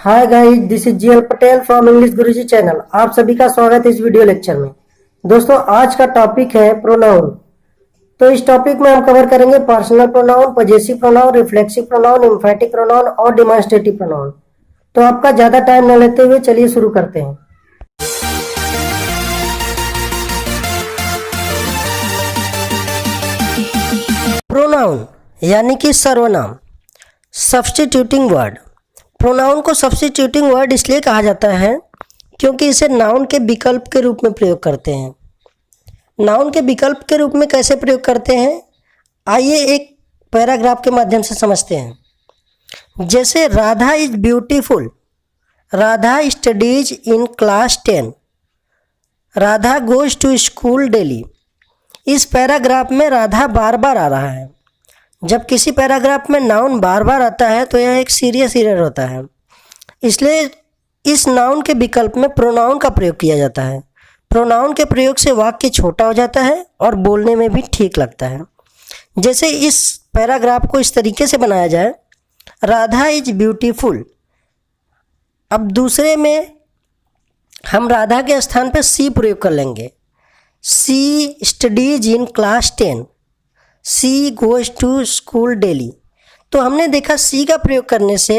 Hi guys, this is GL Patel from English Guruji channel. आप सभी का स्वागत है इस वीडियो लेक्चर में। दोस्तों, आज का टॉपिक है प्रोनाउन। तो इस टॉपिक में हम कवर करेंगे personal pronoun, possessive pronoun, reflexive pronoun, एम्फैटिक pronoun और डिमॉन्स्ट्रेटिव प्रोनाउन। तो आपका ज्यादा टाइम न लेते हुए चलिए शुरू करते हैं। प्रोनाउन यानी कि सर्वनाम, सब्स्टिट्यूटिंग वर्ड। प्रोनाउन को सब्स्टिट्यूटिंग वर्ड इसलिए कहा जाता है क्योंकि इसे नाउन के विकल्प के रूप में प्रयोग करते हैं। नाउन के विकल्प के रूप में कैसे प्रयोग करते हैं, आइए एक पैराग्राफ के माध्यम से समझते हैं। जैसे Radha is beautiful, Radha studies in class 10, Radha goes to school daily. इस पैराग्राफ में राधा बार बार आ रहा है। जब किसी पैराग्राफ में नाउन बार बार आता है तो यह एक सीरियस एरर होता है, इसलिए इस नाउन के विकल्प में प्रोनाउन का प्रयोग किया जाता है। प्रोनाउन के प्रयोग से वाक्य छोटा हो जाता है और बोलने में भी ठीक लगता है। जैसे इस पैराग्राफ को इस तरीके से बनाया जाए, राधा इज ब्यूटीफुल। अब दूसरे में हम राधा के स्थान पर सी प्रयोग कर लेंगे। She studies in class 10, she goes to school daily. तो हमने देखा सी का प्रयोग करने से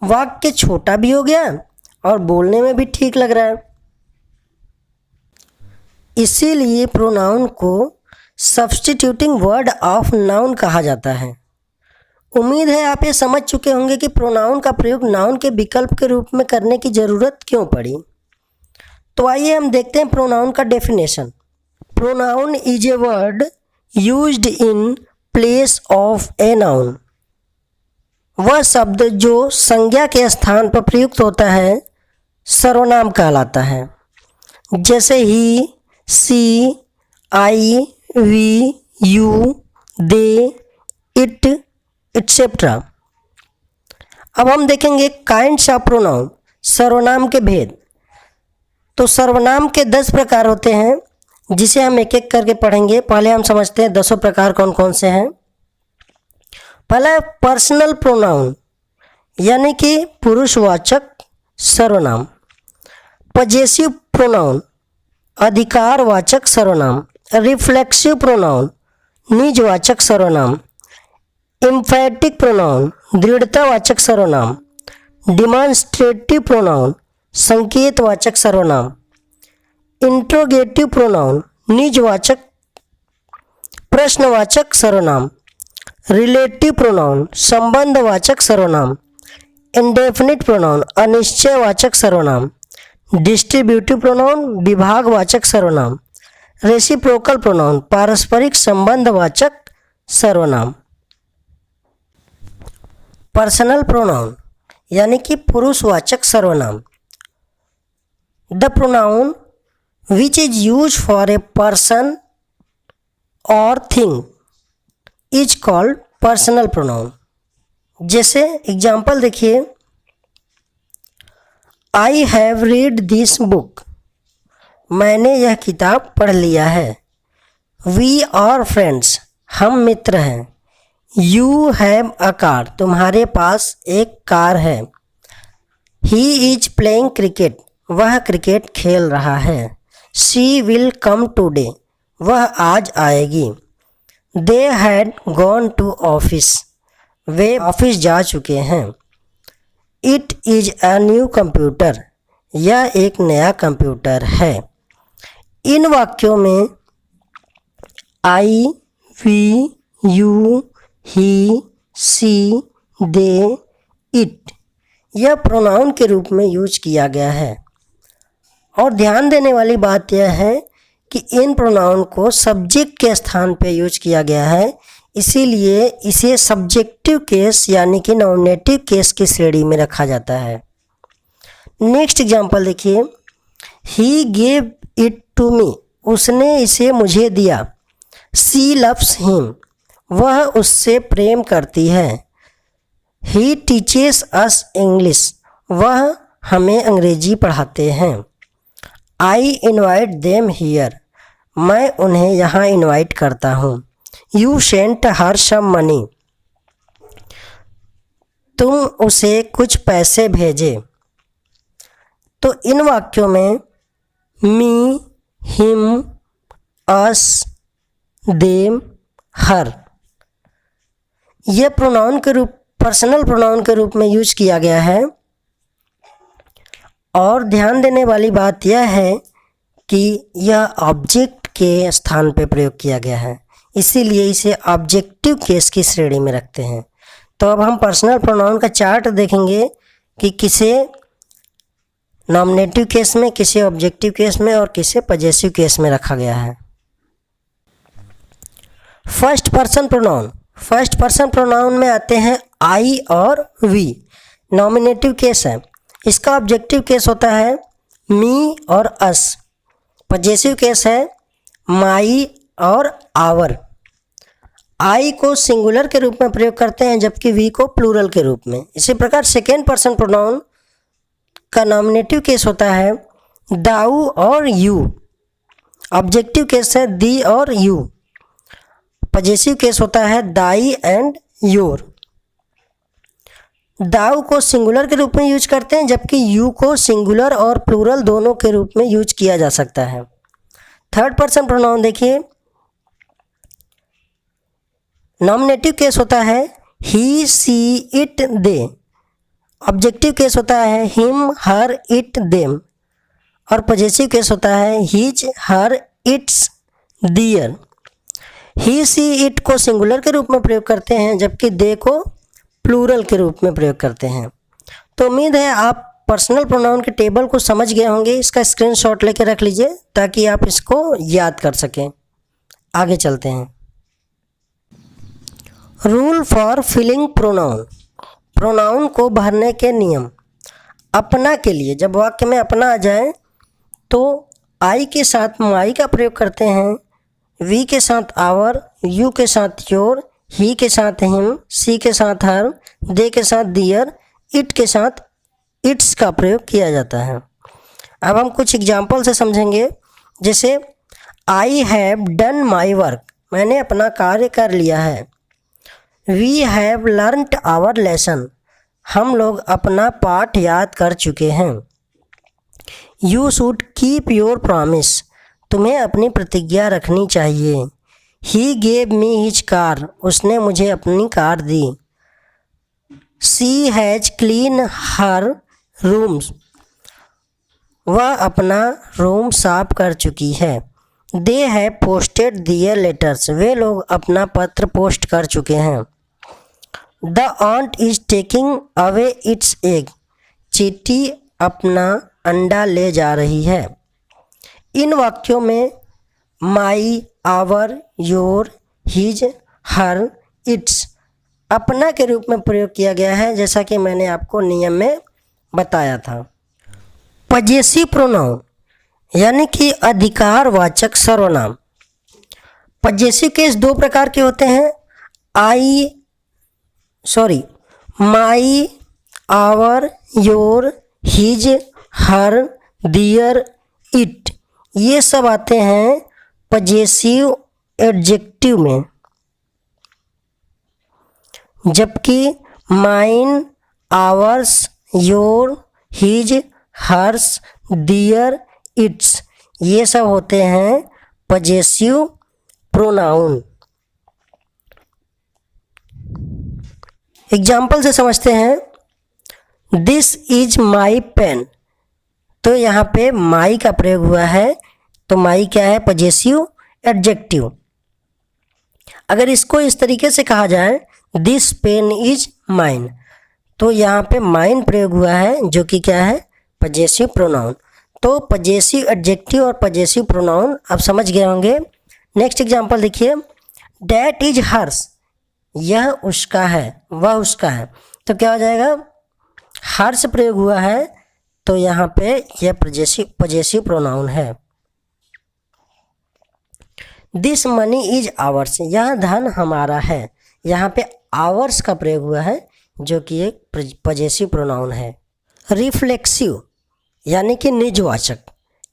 वाक्य छोटा भी हो गया और बोलने में भी ठीक लग रहा है। इसीलिए प्रोनाउन को सब्स्टिट्यूटिंग वर्ड ऑफ नाउन कहा जाता है। उम्मीद है आप ये समझ चुके होंगे कि प्रोनाउन का प्रयोग नाउन के विकल्प के रूप में करने की ज़रूरत क्यों पड़ी। तो आइए हम देखते हैं प्रोनाउन का definition. Pronoun is a word used in place of a noun. वह शब्द जो संज्ञा के स्थान पर प्रयुक्त होता है सर्वनाम कहलाता है। जैसे he, she, I, we, you, they, it, etcetera. अब हम देखेंगे काइंड्स ऑफ प्रोनाउन, सर्वनाम के भेद। तो सर्वनाम के 10 प्रकार होते हैं, जिसे हम एक एक करके पढ़ेंगे। पहले हम समझते हैं 10 प्रकार कौन कौन से हैं। पहला पर्सनल प्रोनाउन यानी कि पुरुषवाचक सर्वनाम। पजेसिव प्रोनाउन अधिकारवाचक सर्वनाम। रिफ्लेक्सिव प्रोनाउन निजवाचक सर्वनाम। एम्फैटिक प्रोनाउन दृढ़तावाचक सर्वनाम। डिमॉन्स्ट्रेटिव प्रोनाउन संकेतवाचक सर्वनाम। इंट्रोगेटिव प्रोनाउन निजवाचक प्रश्नवाचक सर्वनाम। रिलेटिव प्रोनाउन संबंधवाचक सर्वनाम। इंडेफिनिट प्रोनाउन अनिश्चयवाचक सर्वनाम। डिस्ट्रीब्यूटिव प्रोनाउन विभागवाचक सर्वनाम। रेसिप्रोकल प्रोनाउन पारस्परिक संबंधवाचक सर्वनाम। पर्सनल प्रोनाउन यानी कि पुरुषवाचक सर्वनाम। The pronoun which is used for a person or thing is called personal pronoun। जैसे एग्जाम्पल देखिए, I have read this book, मैंने यह किताब पढ़ लिया है। We are friends, हम मित्र हैं। You have a car, तुम्हारे पास एक कार है। He is playing cricket, वह क्रिकेट खेल रहा है। She will come today, वह आज आएगी। They had gone to office, way office जा चुके हैं। It is a new computer, यह एक नया कंप्यूटर है। इन वाक्यों में I, we, you, he, she, they, it यह प्रोनाउन के रूप में यूज किया गया है। और ध्यान देने वाली बात यह है कि इन प्रोनाउन को सब्जेक्ट के स्थान पर यूज किया गया है, इसीलिए इसे सब्जेक्टिव केस यानी कि नॉमिनेटिव केस की श्रेणी में रखा जाता है। नेक्स्ट एग्जांपल देखिए, he gave it to me, उसने इसे मुझे दिया। सी लव्स हिम, वह उससे प्रेम करती है। ही टीचेस अस इंग्लिश, वह हमें अंग्रेजी पढ़ाते हैं। आई इन्वाइट देम हियर, मैं उन्हें यहाँ इन्वाइट करता हूँ। You sent her some money, तुम उसे कुछ पैसे भेजे। तो इन वाक्यों में मी, हिम, अस, देम, हर यह प्रोनाउन के रूप पर्सनल प्रोनाउन के रूप में यूज किया गया है। और ध्यान देने वाली बात यह है कि यह ऑब्जेक्ट के स्थान पर प्रयोग किया गया है, इसीलिए इसे ऑब्जेक्टिव केस की श्रेणी में रखते हैं। तो अब हम पर्सनल प्रोनाउन का चार्ट देखेंगे कि किसे नॉमिनेटिव केस में, किसे ऑब्जेक्टिव केस में और किसे पजेसिव केस में रखा गया है। First person pronoun. First person pronoun में आते हैं आई और वी। नॉमिनेटिव केस है, इसका ऑब्जेक्टिव केस होता है मी और अस। पजेसिव केस है माई और आवर। आई को सिंगुलर के रूप में प्रयोग करते हैं जबकि वी को प्लूरल के रूप में। इसी प्रकार सेकेंड पर्सन प्रोनाउन का नॉमिनेटिव केस होता है दाऊ और यू। ऑब्जेक्टिव केस है दी और यू। पजेसिव केस होता है दाई एंड योर। दाऊ को सिंगुलर के रूप में यूज करते हैं जबकि यू को सिंगुलर और प्लूरल दोनों के रूप में यूज किया जा सकता है। थर्ड पर्सन प्रोनाउन देखिए, नॉमिनेटिव केस होता है he, she, it, they. Objective case होता है हिम, हर, इट, देम। और पजेसिव केस होता है his, her, its, their. He, she, it को सिंगुलर के रूप में प्रयोग करते हैं जबकि दे को प्लूरल के रूप में प्रयोग करते हैं। तो उम्मीद है आप पर्सनल प्रोनाउन के टेबल को समझ गए होंगे। इसका स्क्रीनशॉट लेके रख लीजिए ताकि आप इसको याद कर सकें। आगे चलते हैं। Rule for filling pronoun. Pronoun को भरने के नियम। अपना के लिए जब वाक्य में अपना आ जाए तो आई के साथ माई का प्रयोग करते हैं, वी के साथ आवर, यू के साथ योर, ही के साथ हिम, सी के साथ हर, दे के साथ दियर, इट के साथ इट्स का प्रयोग किया जाता है। अब हम कुछ एग्जाम्पल से समझेंगे। जैसे I have done my work, मैंने अपना कार्य कर लिया है। We have learned our lesson, हम लोग अपना पाठ याद कर चुके हैं। You should keep your promise, तुम्हें अपनी प्रतिज्ञा रखनी चाहिए। He gave me his car, उसने मुझे अपनी कार दी। She has clean her rooms, वह अपना रूम साफ कर चुकी है। They have posted their letters, वे लोग अपना पत्र पोस्ट कर चुके हैं। The ऑन्ट is taking away it's egg, चींटी अपना अंडा ले जा रही है। इन वाक्यों में my, our, your, his, her, its अपना के रूप में प्रयोग किया गया है, जैसा कि मैंने आपको नियम में बताया था। पजेसिव प्रोनाउन यानी कि अधिकारवाचक सर्वनाम। पजेसिव केस दो प्रकार के होते हैं, my, our, your, his, her, their, it, ये सब आते हैं पजेसिव एडजेक्टिव में। जबकि mine, ours, your, his, hers, their, its ये सब होते हैं पजेसिव प्रोनाउन। एग्जाम्पल से समझते हैं। दिस इज माई पेन, तो यहाँ पे माई का प्रयोग हुआ है, तो माई क्या है? Possessive adjective. अगर इसको इस तरीके से कहा जाए दिस पेन इज माइन, तो यहाँ पे माइन प्रयोग हुआ है जो कि क्या है? Possessive pronoun. तो पजेसिव एडजेक्टिव और पजेसिव प्रोनाउन आप समझ गए होंगे। नेक्स्ट एग्जांपल देखिए, डैट इज हर्स, यह उसका है, वह उसका है, तो क्या हो जाएगा? हर्स प्रयोग हुआ है, तो यहाँ पे यह पजेसिव प्रोनाउन है। दिस मनी इज आवर्स, यह धन हमारा है, यहाँ पे आवर्स का प्रयोग हुआ है जो कि एक पजेसिव प्रोनाउन है। रिफ्लेक्सिव यानी कि निजवाचक।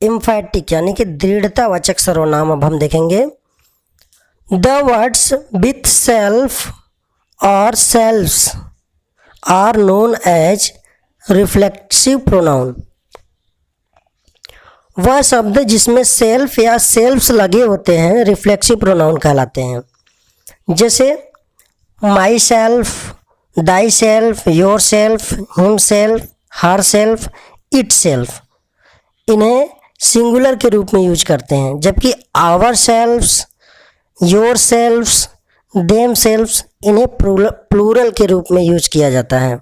एम्फैटिक यानी कि दृढ़तावाचक सर्वनाम अब हम देखेंगे। द वर्ड्स विथ सेल्फ और selves are known as reflexive pronoun. वह शब्द जिसमें सेल्फ या सेल्फ्स लगे होते हैं रिफ्लेक्सिव प्रोनाउन कहलाते हैं। जैसे myself, thyself, yourself, himself, herself, itself, इन्हें सिंगुलर के रूप में यूज करते हैं, जबकि ourselves, yourselves, themselves, इन्हें प्लूरल के रूप में यूज किया जाता है।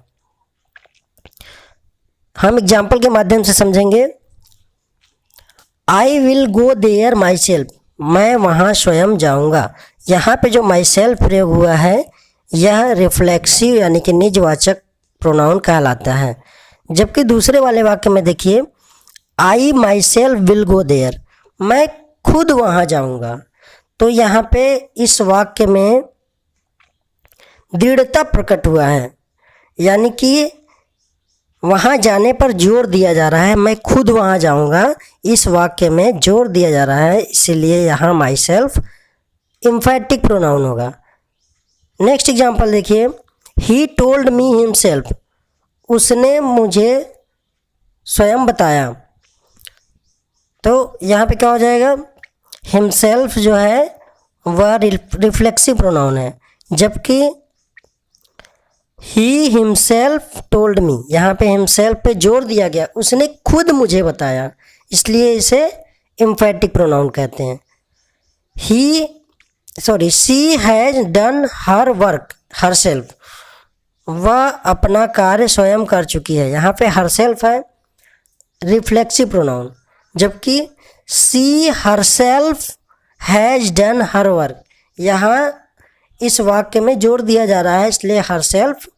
हम एग्जाम्पल के माध्यम से समझेंगे। I will go there myself, मैं वहाँ स्वयं जाऊँगा। यहाँ पे जो माई सेल्फ प्रयोग हुआ है यह रिफ्लेक्सिव यानी कि निजवाचक प्रोनाउन कहलाता है। जबकि दूसरे वाले वाक्य में देखिए, I myself will go there, मैं खुद वहाँ जाऊँगा। तो यहाँ पे इस वाक्य में दृढ़ता प्रकट हुआ है, यानी कि वहाँ जाने पर जोर दिया जा रहा है, मैं खुद वहाँ जाऊँगा। इस वाक्य में जोर दिया जा रहा है, इसीलिए यहाँ माई सेल्फ एम्फैटिक प्रोनाउन होगा। नेक्स्ट एग्जाम्पल देखिए, ही टोल्ड मी हिमसेल्फ, उसने मुझे स्वयं बताया। तो यहाँ पे क्या हो जाएगा, हिमसेल्फ जो है वह रिफ्लेक्सिव प्रोनाउन है, जबकि ही हिमसेल्फ टोल्ड मी, यहाँ पे हिमसेल्फ पे जोर दिया गया, उसने खुद मुझे बताया, इसलिए इसे एम्फैटिक प्रोनाउन कहते हैं। She has done her work her self, वह अपना कार्य स्वयं कर चुकी है। यहाँ पे हर सेल्फ है रिफ्लेक्सिव प्रोनाउन, जबकि she her self has done her work, यहाँ इस वाक्य में जोर दिया जा रहा है, इसलिए हर सेल्फ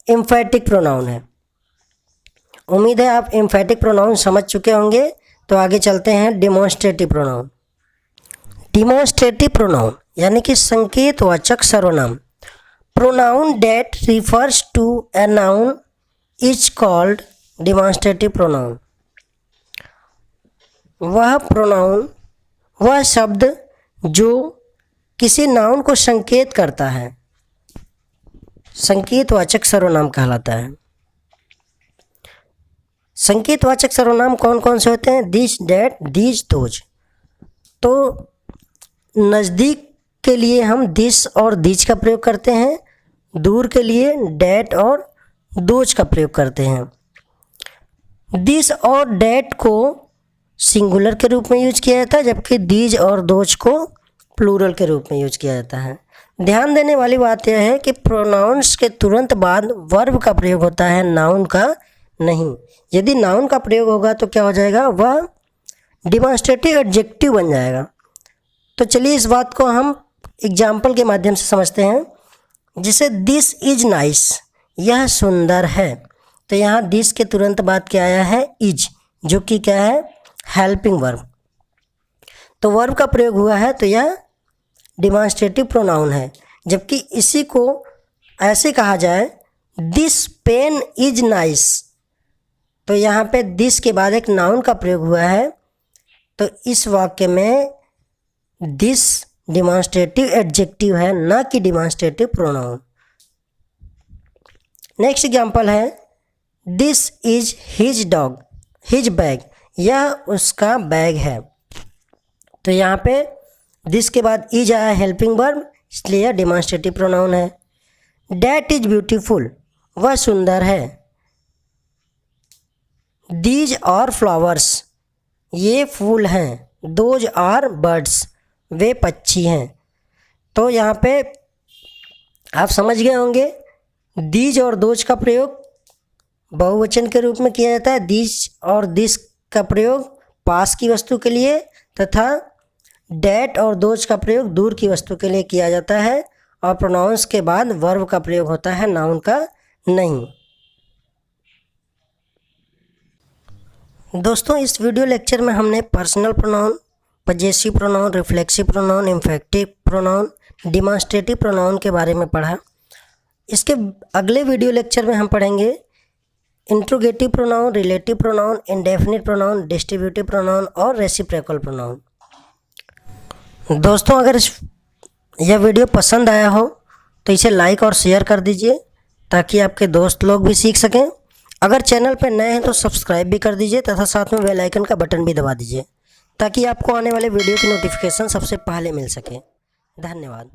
एम्फैटिक प्रोनाउन है। उम्मीद है आप एम्फैटिक प्रोनाउन समझ चुके होंगे। तो आगे चलते हैं डिमॉन्स्ट्रेटिव प्रोनाउन। डिमॉन्स्ट्रेटिव प्रोनाउन यानी कि संकेतवाचक सर्वनाम। Pronoun that refers to a noun is called demonstrative pronoun. वह प्रोनाउन, वह शब्द जो किसी नाउन को संकेत करता है, संकेतवाचक सर्वनाम कहलाता है। संकेतवाचक सर्वनाम कौन कौन से होते हैं? This, that, these, those. तो नज़दीक के लिए हम दिस और दीज का प्रयोग करते हैं, दूर के लिए डेट और दोज का प्रयोग करते हैं। दिस और डेट को सिंगुलर के रूप में यूज किया जाता है, जबकि दीज और दोज को प्लूरल के रूप में यूज किया जाता है। ध्यान देने वाली बात यह है कि प्रोनाउंस के तुरंत बाद वर्ब का प्रयोग होता है, नाउन का नहीं। यदि नाउन का प्रयोग होगा तो क्या हो जाएगा, वह डिमॉन्स्ट्रेटिव एडजेक्टिव बन जाएगा। तो चलिए इस बात को हम एग्जाम्पल के माध्यम से समझते हैं। जैसे दिस इज नाइस, यह सुंदर है। तो यहाँ दिस के तुरंत बाद क्या आया है, इज, जो कि क्या है, हेल्पिंग वर्ब। तो वर्ब का प्रयोग हुआ है तो यह डिमॉन्स्ट्रेटिव प्रोनाउन है। जबकि इसी को ऐसे कहा जाए, दिस पेन इज नाइस, तो यहाँ पे दिस के बाद एक नाउन का प्रयोग हुआ है, तो इस वाक्य में दिस डिमॉन्स्ट्रेटिव एडजेक्टिव है, ना कि डिमॉन्स्ट्रेटिव प्रोनाउन। नेक्स्ट एग्जाम्पल है, this is his dog, his bag, यह उसका बैग है। तो यहाँ पे दिस के बाद इज आया हेल्पिंग वर्ब, इसलिए यह डिमॉन्स्ट्रेटिव प्रोनाउन है। डैट इज ब्यूटीफुल, वह सुंदर है। दीज आर फ्लावर्स, ये फूल हैं। दोज आर बर्ड्स, वे पक्षी हैं। तो यहाँ पे आप समझ गए होंगे, दीज और दोज का प्रयोग बहुवचन के रूप में किया जाता है। दीज और दिस का प्रयोग पास की वस्तु के लिए तथा डेट और दोज का प्रयोग दूर की वस्तु के लिए किया जाता है, और प्रोनाउंस के बाद वर्ब का प्रयोग होता है, नाउन का नहीं। दोस्तों, इस वीडियो लेक्चर में हमने personal pronoun, possessive pronoun, reflexive pronoun, एम्फैटिक pronoun, demonstrative pronoun के बारे में पढ़ा। इसके अगले वीडियो लेक्चर में हम पढ़ेंगे interrogative pronoun, relative pronoun, indefinite pronoun, distributive pronoun और रेसिप्रोकल प्रोनाउन। दोस्तों, अगर यह वीडियो पसंद आया हो तो इसे लाइक और शेयर कर दीजिए ताकि आपके दोस्त लोग भी सीख सकें। अगर चैनल पर नए हैं तो सब्सक्राइब भी कर दीजिए तथा साथ में बेल आइकन का बटन भी दबा दीजिए ताकि आपको आने वाले वीडियो की नोटिफिकेशन सबसे पहले मिल सके। धन्यवाद।